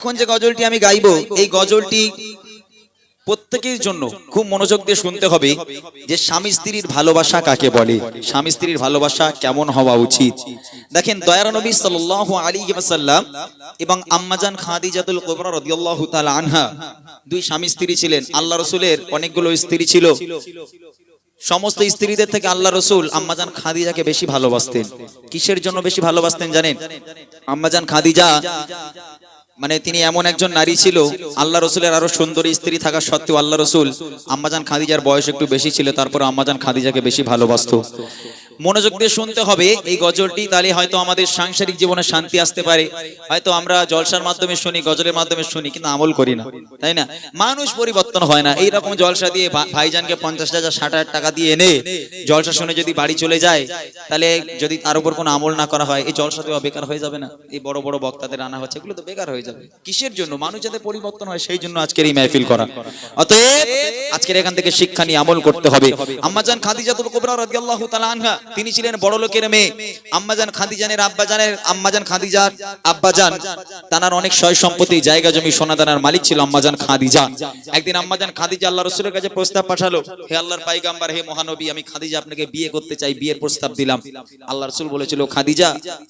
এখন যে গজলটি আমি গাইবো এই গজলটি প্রত্যেকের জন্য খুব মনোযোগ দিয়ে শুনতে হবে যে স্বামী স্ত্রীর ভালোবাসা কাকে বলে, স্বামী স্ত্রীর ভালোবাসা কেমন হওয়া উচিত। দেখেন দয়ার নবী সাল্লাল্লাহু আলাইহি ওয়াসাল্লাম এবং আম্মাজান খাদিজাতুল কুবরা রাদিয়াল্লাহু তাআলা আনহা দুই স্বামী স্ত্রী ছিলেন। আল্লাহ রাসূলের অনেকগুলো স্ত্রী ছিল, সমস্ত স্ত্রীদের থেকে আল্লাহ রাসূল আম্মাজান খাদিজাকে বেশি ভালোবাসতেন। কিসের জন্য বেশি ভালোবাসতেন জানেন? আম্মাজান খাদিজা মানে তিনি এমন একজন নারী ছিল, আল্লাহ রসুলের আরো সুন্দরী স্ত্রী থাকা সত্ত্বেও আল্লাহ রসুল আম্মাজান খাদিজার বয়স একটু বেশি ছিল, তারপর আম্মাজান খাদিজাকে বেশি ভালোবাসতো। মনোযোগ দিয়ে শুনতে হবে এই গজলটি, তাহলে হয়তো আমাদের সাংসারিক জীবনে শান্তি আসতে পারে। হয়তো আমরা জলসার মাধ্যমে শুনি, গজলের মাধ্যমে শুনি, কিন্তু আমল করি না, তাই না? মানুষ পরিবর্তন হয় না। এইরকম জলসা দিয়ে ভাইজানকে 50,000 60,000 টাকা দিয়ে এনে জলসা শুনে যদি বাড়ি চলে যায়, তাহলে যদি তার উপর কোনো আমল না করা হয় এই জলসা তো বেকার হয়ে যাবে না? এই বড় বড় বক্তাদের আনা হচ্ছে, এগুলো তো বেকার হয়ে যাবে। কিসের জন্য? মানুষ যাতে পরিবর্তন হয় সেই জন্য আজকের এই মাহফিল করা। অতএব আজকের এখান থেকে শিক্ষা নিয়ে আমল করতে হবে। আম্মাজান খাদিজাতুল কুবরা রাদিয়াল্লাহু তাআলা আনহা তিনি ছিলেন বড় লোকের মেয়ে। আম্মাজান খাদিজার আব্বাজান তানার অনেক সয় সম্পত্তি, জায়গা জমি, সোনা দানার মালিক ছিল আম্মাজান খাদিজা। একদিন আম্মাজান খাদিজা আল্লাহ রাসূলের কাছে প্রস্তাব পাঠালো, হে আল্লাহর পয়গম্বর, হে মহানবী, আমি খাদিজা আপনাকে বিয়ে করতে চাই, বিয়ের প্রস্তাব দিলাম। আল্লাহ রাসূল বলেছিল, খাদিজা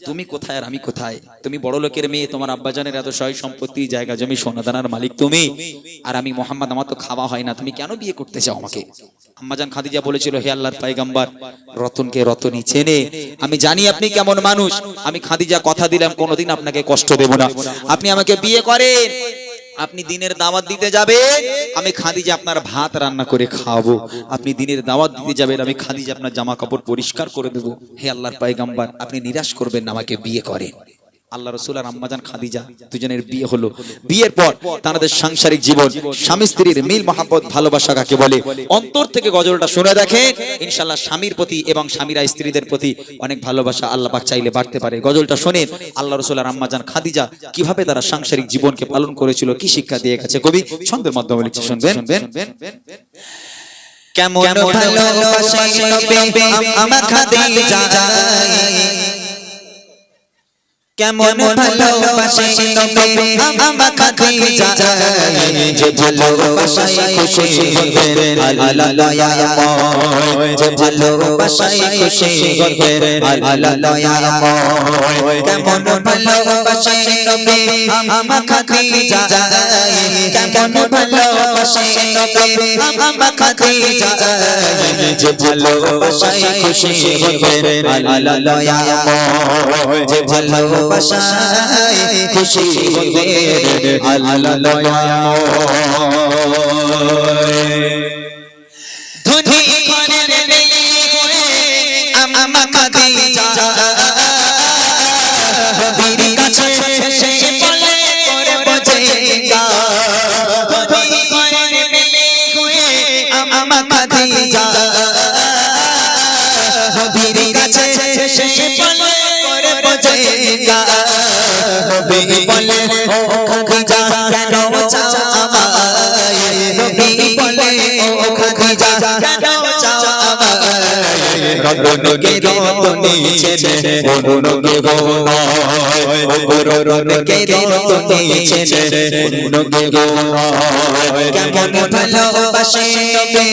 তুমি কোথায় আর আমি কোথায়? তুমি বড় লোকের মেয়ে, তোমার আব্বাজানের এত সয় সম্পত্তি, জায়গা জমি, সোনা দানার মালিক তুমি, আর আমি মুহাম্মদ, আমার তো খাওয়া হয় না, তুমি কেন বিয়ে করতে চাও আমাকে? আম্মাজান খাদিজা বলেছিল, হে আল্লাহর পয়গম্বর, রতনকে রতনই চেনে, আমি জানি আপনি কেমন মানুষ। আমি খাদিজা কথা দিলাম কোনোদিন আপনাকে কষ্ট দেব না। আপনি আমাকে বিয়ে করেন, আপনি দিনের দাওয়াত দিতে যাবেন, আমি খাদিজা আপনার ভাত রান্না করে খাওয়াবো। আপনি দিনের দাওয়াত দিতে যাবেন, আমি খাদিজা আপনার জামা কাপড় পরিষ্কার করে দেবো। হে আল্লাহর পয়গম্বর, আপনি নিরাশ করবেন না, আমাকে বিয়ে করেন। আল্লাহ রাসূল আর আম্মাজান খাদিজা দুজনের বিয়ে হলো। বিয়ের পর তাদের সাংসারিক জীবন, স্বামী স্ত্রীর মিল মহব্বত, ভালোবাসা কাকে বলে, অন্তর থেকে গজলটা শুনে দেখেন, ইনশাআল্লাহ স্বামীর প্রতি এবং স্বামীরা স্ত্রীদের প্রতি অনেক ভালোবাসা আল্লাহ পাক চাইলে বাড়তে পারে। গজলটা শুনেন আল্লাহ রাসূল আর আম্মাজান খাদিজা কিভাবে তারা সাংসারিক জীবনকে পালন করেছিল, কি শিক্ষা দিয়ে গেছে কবি ছন্দের মাধ্যমে লিখছে, শুনবেন। কেমন ভালোবাসে নবী আমার খাদিজা, কেমন ভালোবাসে নবী আমার খাদিজা, যে ভালোবাসায় খুশি হবেন আল্লাহ দয়াময়, যে ভালোবাসায় খুশি হবেন আল্লাহ দয়াময়। কেমন ভালোবাসে নবী আমার খাদিজা, কেমন ভালোবাসে নবী আমার খাদিজা, যে ভালোবাসায় খুশি হবেন আল্লাহ দয়াময়, যে ভালোবাসায় খুশি হবেন আল্লাহ দয়াময়। ধনী ঘরের মেয়ে হয়ে আমার খাদিজা নবীর কাছে সে বলে করে বোঝেগা, ধনী ঘরের মেয়ে হয়ে আমার খাদিজা নবীর কাছে সে বলে করে বোঝেগা। নবী বলে ও খাদিজা কেন চাও আমায়, নবী বলে ও খাদিজা কেন চাও আমায়, রতনকে রতনী চেনে অন্যকে গো নয়, রতনকে রতনী চেনে অন্যকে গো নয়। কেমন ভালোবাসে নবী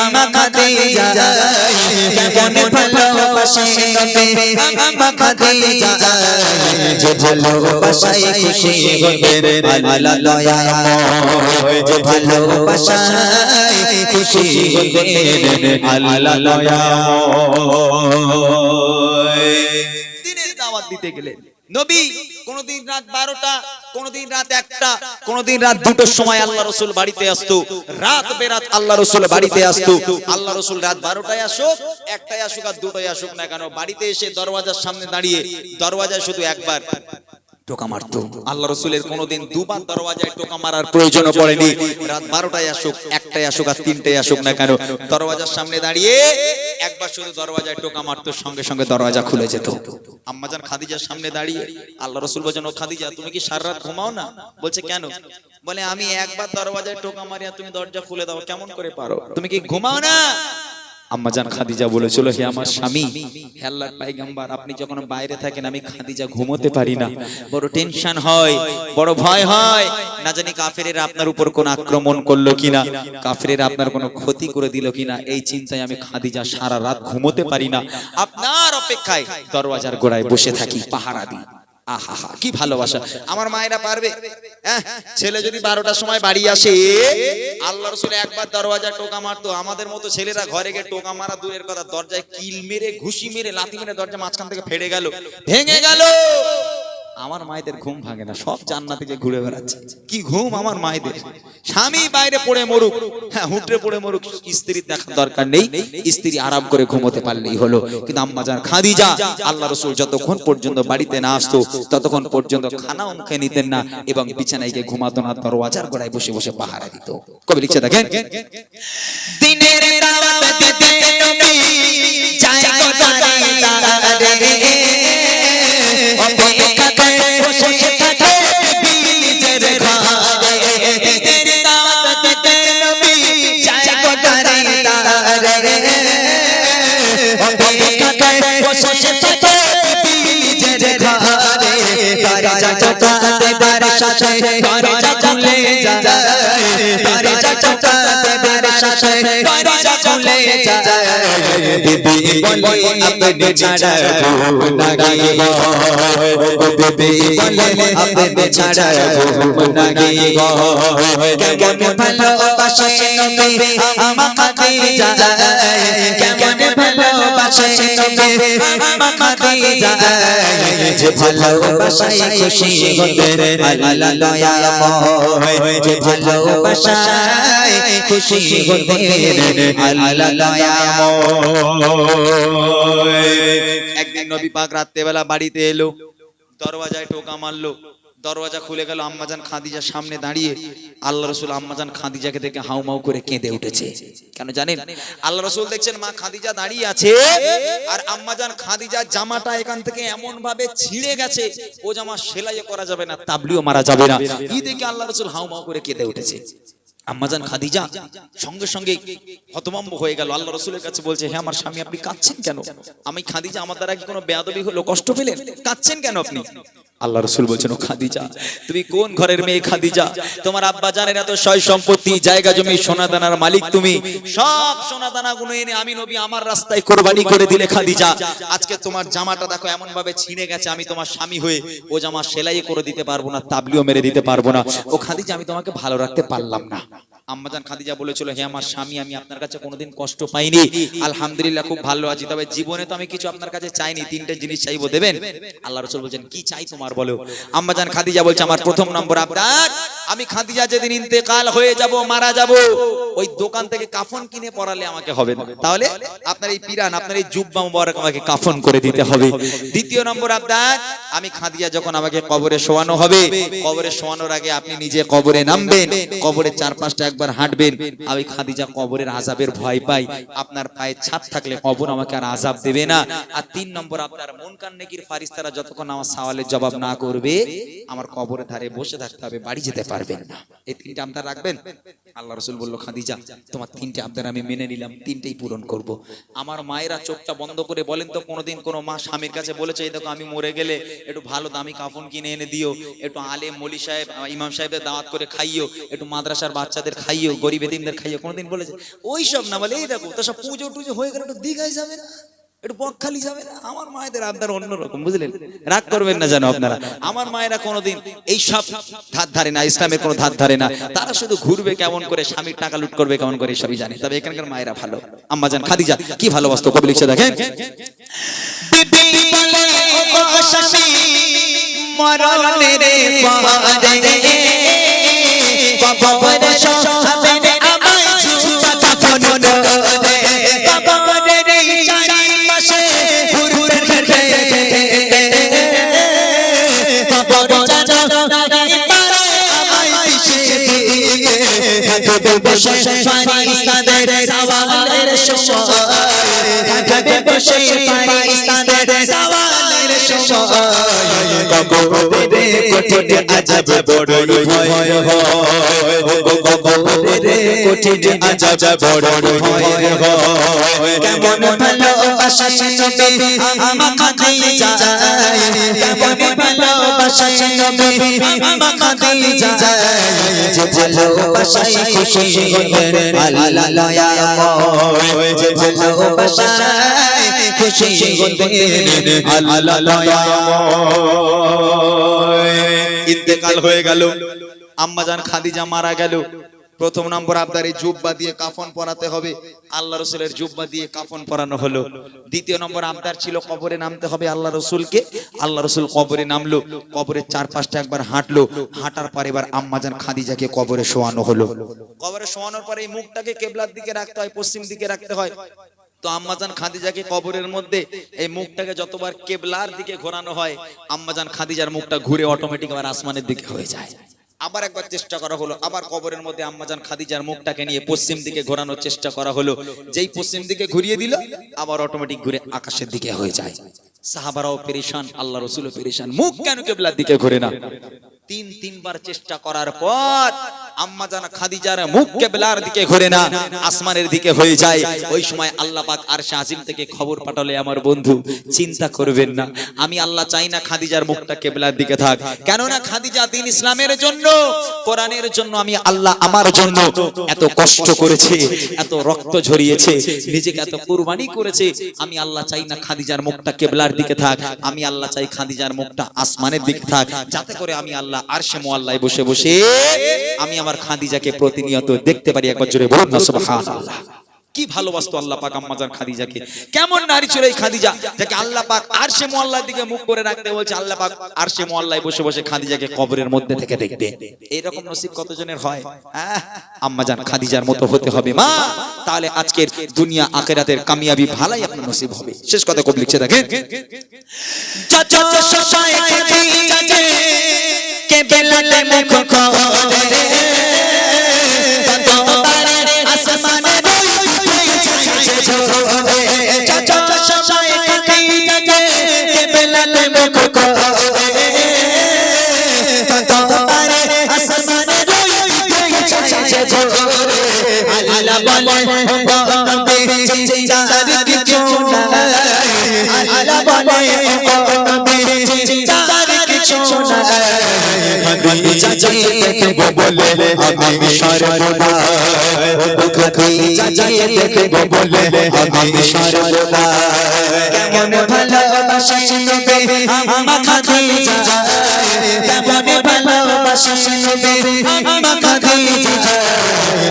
আমার খাদিজা, কেমন ভালোবাসে নবী আমার খাদিজা, যে ভালোবাসায় খুশি হবেন আল্লাহ দয়াময়, যে ভালোবাসায় খুশি হবেন আল্লাহ দয়াময়। দিনের দাওয়াত দিতে গেলেন নবী, কোনদিন রাত 12টা, কোনদিন রাত 1টা, কোনদিন রাত 2টোর সময় আল্লাহ রাসূল বাড়িতে আসতো। রাত বেরাত আল্লাহ রাসূল বাড়িতে আসতো। আল্লাহ রাসূল রাত 12টায় আসুক, 1টায় আসুক আর 2টায় আসুক না কেন, বাড়িতে এসে দরওয়াজার সামনে দাঁড়িয়ে দরওয়াজায় শুধু একবার টোকা মারতো। আল্লাহ রাসূলের কোনদিন দুবার দরওয়াজায় টোকা মারার প্রয়োজন পড়েনি। রাত 12টায় আসুক, 1টায় আসুক আর 3টায় আসুক না কেন, দরওয়াজার সামনে দাঁড়িয়ে একবার শুধু দরওয়াজায় টোকা মারতো, সঙ্গে সঙ্গে দরওয়াজা খুলে যেত। আম্মাজান খাদিজার সামনে দাঁড়িয়ে আল্লাহ রাসূল বলেন, ও খাদিজা তুমি কি সারা রাত ঘুমাও না? বলছে কেন? বলে আমি একবার দরওয়াজায় টোকা মারি আর তুমি দরজা খুলে দাও, কেমন করে পারো? তুমি কি ঘুমাও না? আম্মাজান খাদিজা বলেছিল, হে আমার স্বামী, হে আল্লাহর পয়গম্বর, আপনি যখন বাইরে থাকেন আমি খাদিজা ঘুমোতে পারি না, বড় টেনশন হয়, বড় ভয় হয়, না জানি কাফেরেরা আপনার উপর কোন আক্রমণ করলো কিনা, কাফেরেরা আপনার কোনো ক্ষতি করে দিল কিনা, এই চিন্তায় আমি খাদিজা সারা রাত ঘুমোতে পারি না, আপনার অপেক্ষায় দরওয়াজার গোড়ায় বসে থাকি, পাহারা দিই। আহা কি ভালোবাসা! আমার মায়েরা পারবে? ছেলে যদি 12টার সময় বাড়ি আসে, আল্লাহ রাসূল একবার দরওয়াজা টোকা মারতো, আমাদের মতো ছেলেরা ঘরে গিয়ে টোকা মারা দূরের কথা, দরজায় কিল মেরে, ঘুষি মেরে, লাথি মেরে দরজা মাঝখান থেকে ফেড়ে গেল, ভেঙে গেল। আমার মায়েদের ঘুম ভাঙে না, সব জান্নাতে গিয়ে ঘুরে বেড়াচ্ছে। কি ঘুম আমার মায়েদের! স্বামী বাইরে পড়ে মরুক, হুটরে পড়ে মরুক, স্ত্রীর দেখার দরকার নেই, স্ত্রী আরাম করে ঘুমোতে পারলেই হলো। কিন্তু আম্মাজান খাদিজা, আল্লাহ রাসূল যতক্ষণ পর্যন্ত বাড়িতে না আসতো ততক্ষণ পর্যন্ত খানাও মুখে নিতেন না এবং বিছানায় গিয়ে ঘুমাতো না, দরওয়াজার গোড়ায় বসে বসে পাহারা দিত। কবি লিখছে দেখেন, দিনের দাওয়াত দিতে নবী যায় কোথায় তারে, অপেক্ষা করে বসে থাকে বীজের ঘরে, দিনের দাওয়াত দিতে নবী যায় কোথায় তারে, অপেক্ষা করে বসে থাকে বীজের ঘরে, দরজা টোকা দেবার সাথে দরজা খুলে যায়, দরজা টোকা দেবার সাথে দরজা খুলে যায়, বিবি বলে আপনি ছাড়া ঘুম লাগে গো, বিবি বলে আপনি ছাড়া ঘুম লাগে গো, কেমন ভালোবাসে নবী আমার খাদিজা, কেমন ভালোবাসে নবী আমার খাদিজা, যে ভালোবাসায় খুশি হতেন আল্লাহ দয়াময়, যে ভালোবাসায় খুশি হতেন আল্লাহ দয়াময়। একদিন নবী পাক রাত্রেবেলা বাড়িতে এলো, দরওয়াজায় টোকা মারলো, দরওয়াজা খুলে গেল, আম্মাজান খাদিজার সামনে দাঁড়িয়ে। আল্লাহ রাসূল আম্মাজান খাদিজাকে দেখে হাউমাউ করে কেঁদে উঠেছে। কেন জানেন? আল্লাহ রাসূল দেখছেন মা খাদিজা দাঁড়িয়ে আছে, আর আম্মাজান খাদিজার জামাটা এখান থেকে এমন ভাবে ছিঁড়ে গেছে, ও জামা সেলাই করা যাবে না, তাবলিও মারা যাবে না, এই দেখে আল্লাহ রাসূল হাউমাউ করে কেঁদে উঠেছে। আম্মাজান খাদিজা সঙ্গে সঙ্গে হতভম্ব হয়ে গেল, আল্লাহ রাসূলের কাছে বলছে, হে আমার স্বামী, আপনি কাঁদছেন কেন? আমি খাদিজা, আমার দ্বারা কি কোনো বেয়াদবি হলো, কষ্ট পেলেন, কাঁদছেন কেন আপনি? আল্লাহ রাসূল বলছেন, ও খাদিজা, তুমি কোন ঘরের মেয়ে খাদিজা? তোমার আব্বা জানেন এত সয় সম্পত্তি, জায়গা জমি, সোনা দানার মালিক তুমি, সব সোনা দানা গুলো এনে আমি নবী আমার রাস্তায় কুরবানি করে দিলে খাদিজা, আজকে তোমার জামাটা দেখো এমন ভাবে ছিঁড়ে গেছে, আমি তোমার স্বামী হয়ে ও জামা সেলাই করে দিতে পারবো না, তাবলিও মেরে দিতে পারবো না, ও খাদিজা আমি তোমাকে ভালো রাখতে পারলাম না। আম্মাজান খাদিজা বলেছিল, হে আমার স্বামী, আমি আপনার কাছে কোনোদিন কষ্ট পাইনি, আলহামদুলিল্লাহ খুব ভালো আছি, তবে জীবনে তো আমি কিছু আপনার কাছে চাইনি, তিনটে জিনিস চাইবো, দেবেন? আল্লাহ রাসূল বলছেন, কি চাই তোমার বলো? আম্মাজান খাদিজা বলছে, আমার প্রথম নম্বর আবদার, আমি খাদিজা যেদিন ইন্তেকাল হয়ে যাব, মারা যাব, ওই দোকান থেকে কাফন কিনে পরালে আমাকে হবে না, তাহলে আপনার এই পিরান, আপনার এই জুব্বা মুবারক আমাকে কাফন করে দিতে হবে। দ্বিতীয় নম্বর আবদার, আমি খাদিজা যখন আমাকে কবরে শোয়ানো হবে, কবরে শোয়ানোর আগে আপনি নিজে কবরে নামবেন, কবরের চারপাশটা একবার হাঁটবেন, আমি খাদিজা কবরের আযাবের ভয় পাই, আপনার পায়ে ছাদ থাকলে কবর আমাকে আর আযাব দেবে না। আর তিন নম্বর, আপনার মুনকার নেকির ফারিস্তারা যতক্ষণ আমার সওয়ালের জবাব না করবে, আমার কবরের ধারে বসে থাকতে হবে, বাড়ি যেতে পারবেন না। এই তিনটা আবদার রাখবেন। আল্লাহ রাসূল বলল, খাদিজা তোমার তিনটে আবদার আমি মেনে নিলাম, তিনটেই পূরণ করব। আমার মায়েরা চোখটা বন্ধ করে বলেন তো, কোনোদিন কোনো মা স্বামীর কাছে বলেছে, এই দেখো আমি মরে গেলে একটু ভালো দামি কাফন কিনে এনে দিও, একটু আলেম মৌলী সাহেব ইমাম সাহেবদের দাওয়াত করে খাইও, একটু মাদ্রাসার বাচ্চাদের খাইও, গরিব এতিমদের খাইও, কোনোদিন বলেছে? ওই সব না, বলে এই দেখো তো সব পুজো টুজো হয়ে গেলে একটু দীঘায় যাবে না, একটু বকখালি যাবে না। আমার মায়েদের আবদার অন্যরকম, বুঝলেন? রাগ করবেন না যেন আপনারা। আমার মায়েরা কোনোদিন এই সব ধার ধারে না, ইসলামের কোনো ধার ধারে না, তারা শুধু ঘুরবে কেমন করে, স্বামীর টাকা লুট করবে কেমন করে, সবই জানে। তবে এখানকার মায়েরা ভালো। আম্মাজান খাদিজা কি ভালোবাসতো, কবি লিখছে দেখেন, বিবি বলে ও স্বামী মরণের পরে কবরে শোয়াবে আমায় জুব্বা কাফন করে, কবরের চারিপাশে ঘুরতে ঘুরতে কবর জানাই পারে আমায় পিছে দিয়ে, থাকবে বসে ফারিস্তাদের সওয়ালের সময়, থাকবে বসে ফারিস্তাদের সওয়ালের সময়, কবরে কঠিন আযাব বড়ই ভয় হয়, কবরে কঠিন আযাব বড়ই ভয় হয়। কেমন ভালোবাসা নবী আমা খাদিজা, কেমন ভালোবাসা নবী আমা খাদিজা, যে ভালোবাসায় খুশি হলেন আল্লাহ দয়াময়, যে ভালোবাসায় খুশি হলেন আল্লাহ দয়াময়। ইন্তেকাল হয়ে গেল, আম্মাজান খাদিজা মারা গেল। প্রথম নম্বর আবদার এই জুব্বা দিয়ে কাফন পরাতে হবে, আল্লাহ রসুলের জুব্বা দিয়ে কাফন পরানো হলো। দ্বিতীয় নম্বর আবদার ছিল কবরে নামতে হবে আল্লাহ রসুলকে, আল্লাহ রসুল কবরে নামলো, কবরের চারপাশটা একবার হাঁটলো, হাঁটার পর এবার আম্মাজান খাদিজাকে কবরে শোয়ানো হলো। কবরে শোয়ানোর পরে এই মুখটাকে কেবলার দিকে রাখতে হয়, পশ্চিম দিকে রাখতে হয়। তো আম্মাজান খাদিজাকে কবরের মধ্যে এই মুখটাকে যতবার কেবলার দিকে ঘোরানো হয়, আম্মাজান খাদিজার মুখটা ঘুরে অটোমেটিক আবার আসমানের দিকে হয়ে যায়। আবার একবার চেষ্টা করা হলো, আবার কবরের মধ্যে আম্মাজান খাদিজার মুখটাকে নিয়ে পশ্চিম দিকে ঘোরানোর চেষ্টা করা হলো। যেই পশ্চিম দিকে ঘুরিয়ে দিল, আবার অটোমেটিক ঘুরে আকাশের দিকে হয়ে যায়। সাহাবারাও পেরেশান, আল্লাহ রসুলও পেরেশান, মুখ কেন কেবলার দিকে ঘুরে না? তিনবার চেষ্টা করার পর আম্মাজান খাদিজার মুখ কেবলার দিকে ঘুরে না, আসমানের দিকে হয়ে যায়। ওই সময় আল্লাহ পাক আরশে আজিম থেকে খবর পাঠালে, আমার বন্ধু চিন্তা করবেন না, আমি আল্লাহ চাই না খাদিজার মুখটা কেবলার দিকে থাক, কেননা খাদিজা দ্বীন ইসলামের জন্য, কোরআনের জন্য আমি আল্লাহ আমার জন্য এত কষ্ট করেছে, এত রক্ত ঝরিয়েছে, নিজেকে এত কুরবানি করেছে। আমি আল্লাহ চাই না খাদিজার মুখটা কেবলার দিকে থাক, আমি আল্লাহ চাই খাদিজার মুখটা আসমানের দিকে থাক, যাতে করে আমি আল্লাহ আরশে মুআল্লায় বসে বসে আমি আমার খাদিজাকে প্রতিনিয়ত দেখতে পারি। একবার জোরে বলুন না সুবহানাল্লাহ। কি ভালোবাসতো আল্লাহ পাক আম্মাজান খাদিজাকে, কেমন নারী ছিল এই খাদিজা, যাকে আল্লাহ পাক আরশে মুআল্লার দিকে মুখ করে রাখতে বলছে। আল্লাহ পাক আরশে মুআল্লায় বসে বসে খাদিজাকে কবরের মধ্যে থেকে দেখবে। এরকম নসিব কতজনের হয়? আম্মাজান খাদিজার মতো হতে হবে মা, তাহলে আজকের দুনিয়া আখিরাতের কামিয়াবি ভালাই আপনার নসিব হবে। শেষ কথা কবি লিখছে, দেখেন কেবলাতে মুখ করে আসমানে কেবলাতে মুখ করে আল্লাহ বলে চার কিছু না, আল্লাহ বলে চার কিছু না, খাদিজা দেখবো বলে আমি সর্বদা, খাদিজা দেখবো বলে আমি সর্বদা। কেমন ভালোবাসা নবী আমা খাদিজা, কেমন ভালোবাসা নবী আমা খাদিজা,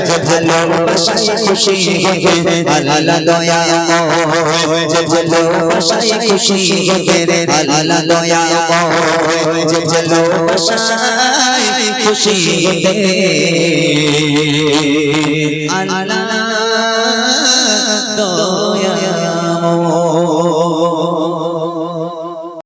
যে ভালোবাসায় খুশি হলেন আল্লাহ দয়াময়, যে ভালোবাসায় খুশি হলেন আল্লাহ দয়াময়, যে ভালোবাসায় খুশি হলেন আল্লাহ